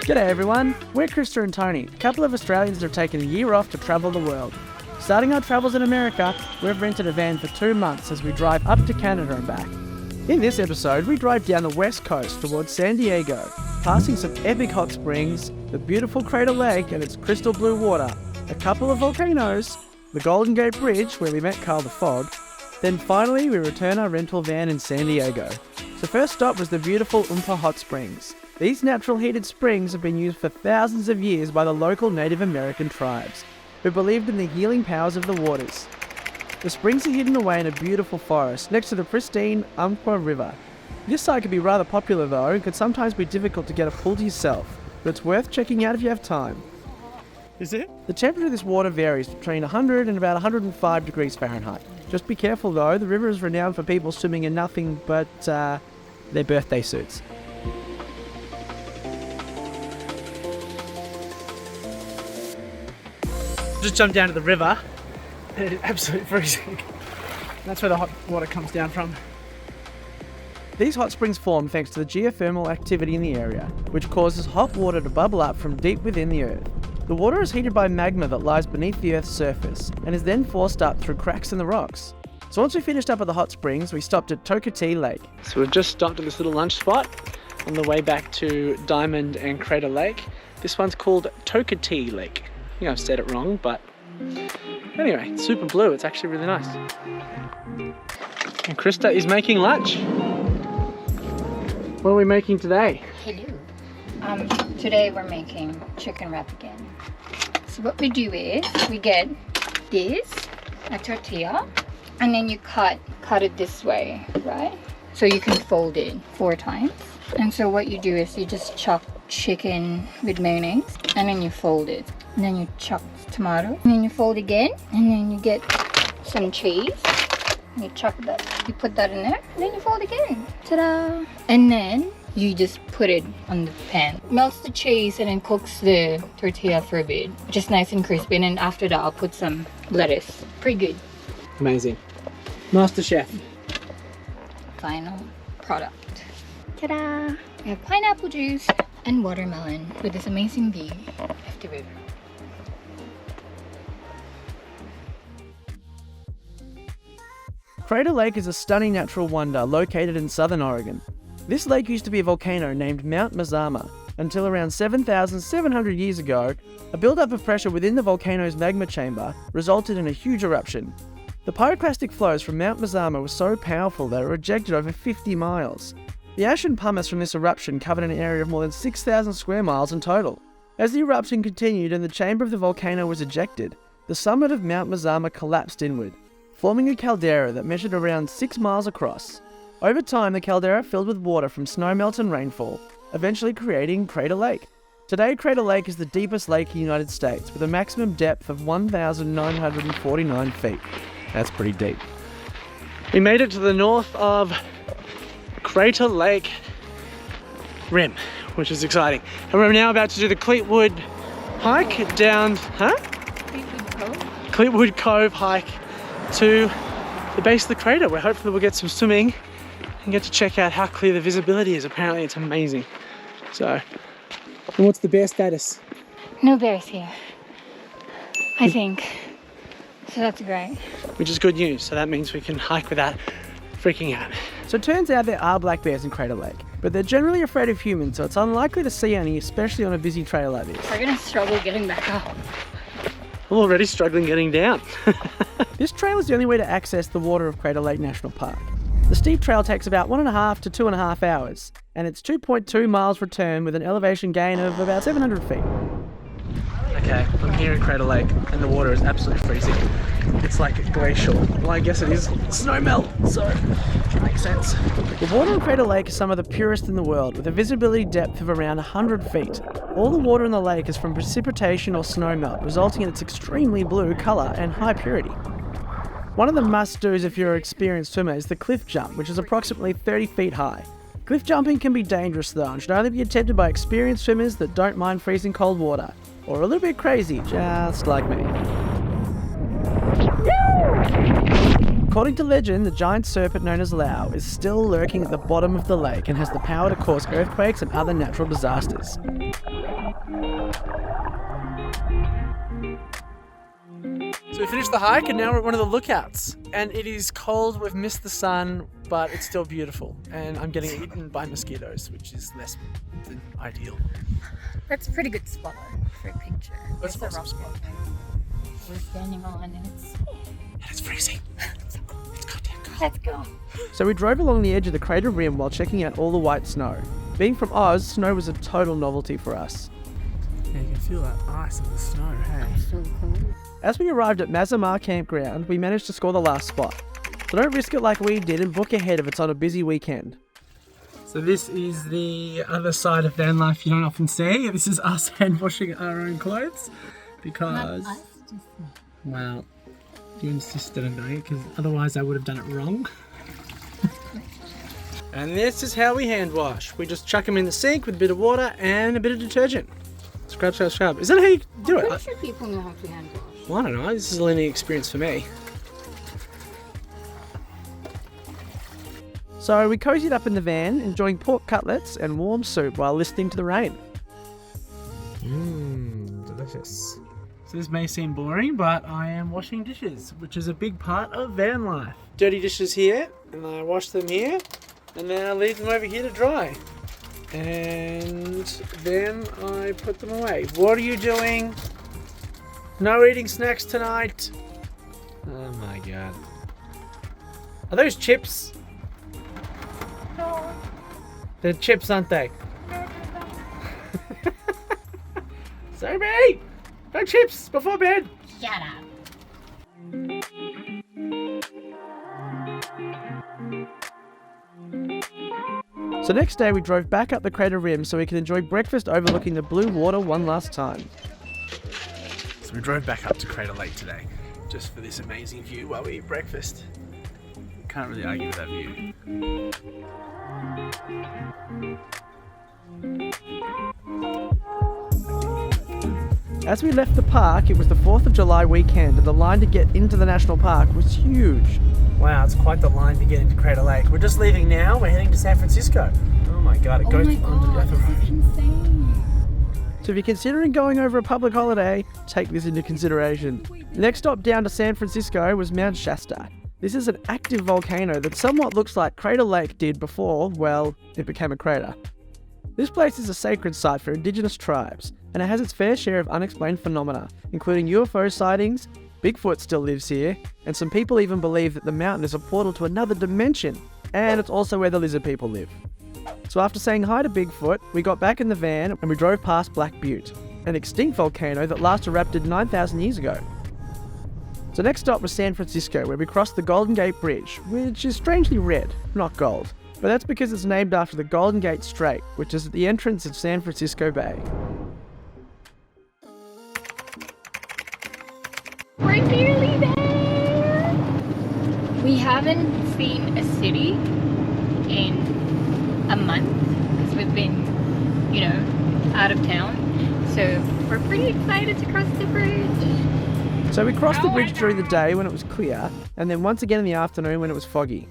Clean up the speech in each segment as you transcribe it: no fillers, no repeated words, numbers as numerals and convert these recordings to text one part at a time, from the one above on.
G'day everyone, we're Krista and Tony, a couple of Australians that have taken a year off to travel the world. Starting our travels in America, we've rented a van for 2 months as we drive up to Canada and back. In this episode, we drive down the west coast towards San Diego, passing some epic hot springs, the beautiful Crater Lake and its crystal blue water, a couple of volcanoes, the Golden Gate Bridge where we met Carl the Fog, then finally we return our rental van in San Diego. The first stop was the beautiful Umpqua Hot Springs. These natural heated springs have been used for thousands of years by the local Native American tribes, who believed in the healing powers of the waters. The springs are hidden away in a beautiful forest next to the pristine Umpqua River. This site can be rather popular though, and could sometimes be difficult to get a pool to yourself, but it's worth checking out if you have time. Is it? The temperature of this water varies between 100 and about 105 degrees Fahrenheit. Just be careful though, the river is renowned for people swimming in nothing but their birthday suits. Just jumped down to the river and it's absolutely freezing. That's where the hot water comes down from. These hot springs form thanks to the geothermal activity in the area, which causes hot water to bubble up from deep within the earth. The water is heated by magma that lies beneath the earth's surface and is then forced up through cracks in the rocks. So once we finished up at the hot springs, we stopped at Toketee Lake. So we've just stopped at this little lunch spot on the way back to Diamond and Crater Lake. This one's called Toketee Lake. I think I've said it wrong, but anyway, it's super blue. It's actually really nice. And Krista is making lunch. What are we making today? Hello. Today we're making chicken wrap again. So what we do is we get this, a tortilla, and then you cut it this way, right? So you can fold it 4 times. And so what you do is you just chop chicken with mayonnaise, and then you fold it. And then you chop tomato, and then you fold again, and then you get some cheese. And you chop that, you put that in there, and then you fold again. Ta-da! And then you just put it on the pan. Melts the cheese and then cooks the tortilla for a bit. Just nice and crispy. And then after that, I'll put some lettuce. Pretty good. Amazing. Master Chef. Final product. Ta-da! We have pineapple juice and watermelon with this amazing view of the river. Crater Lake is a stunning natural wonder located in southern Oregon. This lake used to be a volcano named Mount MAZAMA until around 7,700 years ago, a build-up of pressure within the volcano's magma chamber resulted in a huge eruption. The pyroclastic flows from Mount MAZAMA were so powerful that it ejected over 50 miles. The ash and pumice from this eruption covered an area of more than 6,000 square miles in total. As the eruption continued and the chamber of the volcano was ejected, the summit of Mount MAZAMA collapsed inward, forming a caldera that measured around 6 miles across. Over time, the caldera filled with water from snowmelt and rainfall, eventually creating Crater Lake. Today, Crater Lake is the deepest lake in the United States, with a maximum depth of 1,949 feet. That's pretty deep. We made it to the north of Crater Lake rim, which is exciting. And we're now about to do the CLEETWOOD hike down, CLEETWOOD Cove hike to the base of the crater, where hopefully we'll get some swimming and get to check out how clear the visibility is. Apparently it's amazing. So, and what's the bear status? No bears here, I think. So that's great. Which is good news. So that means we can hike without freaking out. So it turns out there are black bears in Crater Lake, but they're generally afraid of humans, so it's unlikely to see any, especially on a busy trail like this. We're gonna struggle getting back up. I'm already struggling getting down. This trail is the only way to access the water of Crater Lake National Park. The steep trail takes about 1.5 to 2.5 hours, and it's 2.2 miles return with an elevation gain of about 700 feet. Okay, I'm here in Crater Lake, and the water is absolutely freezing. It's like glacial. Well, I guess it is snow melt, so it makes sense. The water in Crater Lake is some of the purest in the world, with a visibility depth of around 100 feet. All the water in the lake is from precipitation or snow melt, resulting in its extremely blue colour and high purity. One of the must-dos if you're an experienced swimmer is the cliff jump, which is approximately 30 feet high. Cliff jumping can be dangerous though, and should only be attempted by experienced swimmers that don't mind freezing cold water, or a little bit crazy, just like me. Of According to legend, the giant serpent known as Lao is still lurking at the bottom of the lake and has the power to cause earthquakes and other natural disasters. So we finished the hike and now we're at one of the lookouts. And it is cold, we've missed the sun, but it's still beautiful. And I'm getting eaten by mosquitoes, which is less than ideal. That's a pretty good spot for a picture. That's It's a awesome rock spot. We're standing on and It's freezing. It's goddamn cold. let's go. So we drove along the edge of the crater rim while checking out all the white snow. Being from Oz, snow was a total novelty for us. Yeah, you can feel that ice in the snow, hey? So cold. As we arrived at MAZAMA campground, we managed to score the last spot. So don't risk it like we did and book ahead if it's on a busy weekend. So this is the other side of van life you don't often see. This is us hand washing our own clothes because, well, you insisted on doing it because otherwise I would have done it wrong. And this is how we hand wash. We just chuck them in the sink with a bit of water and a bit of detergent. Scrub, scrub, scrub. Is that how you do it? I'm pretty sure people know how to hand wash. Well, I don't know. This is a learning experience for me. So we cozied up in the van, enjoying pork cutlets and warm soup while listening to the rain. Delicious. So this may seem boring, but I am washing dishes, which is a big part of van life. Dirty dishes here, and I wash them here, and then I leave them over here to dry. And then I put them away. What are you doing? No eating snacks tonight. Oh my god. Are those chips? No. They're chips, aren't they? Sophie! No chips before bed! Shut up. So next day we drove back up the crater rim so we could enjoy breakfast overlooking the blue water one last time. So we drove back up to Crater Lake today, just for this amazing view while we eat breakfast. Can't really argue with that view. As we left the park, it was the 4th of July weekend and the line to get into the national park was huge. Wow, it's quite the line to get into Crater Lake. We're just leaving now, we're heading to San Francisco. Oh my god, it goes under the other road. Insane. So if you're considering going over a public holiday, take this into consideration. The next stop down to San Francisco was Mount Shasta. This is an active volcano that somewhat looks like Crater Lake did before, well, it became a crater. This place is a sacred site for indigenous tribes, and it has its fair share of unexplained phenomena, including UFO sightings, Bigfoot still lives here, and some people even believe that the mountain is a portal to another dimension, and it's also where the lizard people live. So after saying hi to Bigfoot, we got back in the van and we drove past Black Butte, an extinct volcano that last erupted 9,000 years ago. So next stop was San Francisco, where we crossed the Golden Gate Bridge, which is strangely red, not gold. But that's because it's named after the Golden Gate Strait, which is at the entrance of San Francisco Bay. We're nearly there. We haven't seen a city in a month because we've been, out of town. So we're pretty excited to cross the bridge. So we crossed the bridge during the day when it was clear, and then once again in the afternoon when it was foggy.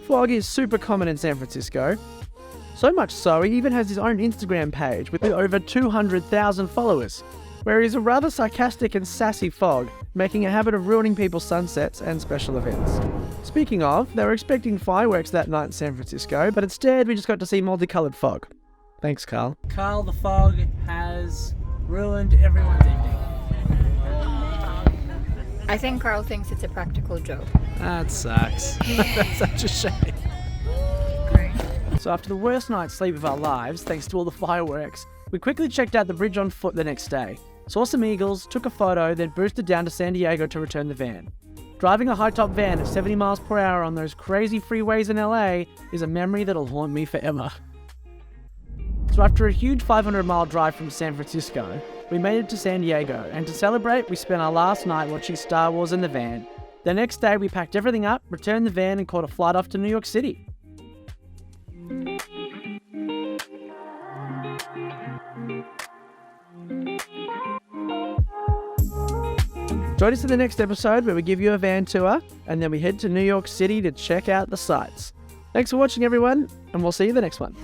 Fog is super common in San Francisco. So much so, he even has his own Instagram page with over 200,000 followers, where he's a rather sarcastic and sassy fog, making a habit of ruining people's sunsets and special events. Speaking of, they were expecting fireworks that night in San Francisco, but instead we just got to see multicoloured fog. Thanks, Carl. Carl, the fog has ruined everyone's evening. I think Carl thinks it's a practical joke. That sucks. That's such a shame. Great. So after the worst night's sleep of our lives, thanks to all the fireworks, we quickly checked out the bridge on foot the next day, saw some eagles, took a photo, then boosted down to San Diego to return the van. Driving a high-top van at 70 miles per hour on those crazy freeways in LA is a memory that'll haunt me forever. So after a huge 500-mile drive from San Francisco, we made it to San Diego, and to celebrate, we spent our last night watching Star Wars in the van. The next day, we packed everything up, returned the van, and caught a flight off to New York City. Join us in the next episode where we give you a van tour and then we head to New York City to check out the sights. Thanks for watching, everyone, and we'll see you in the next one.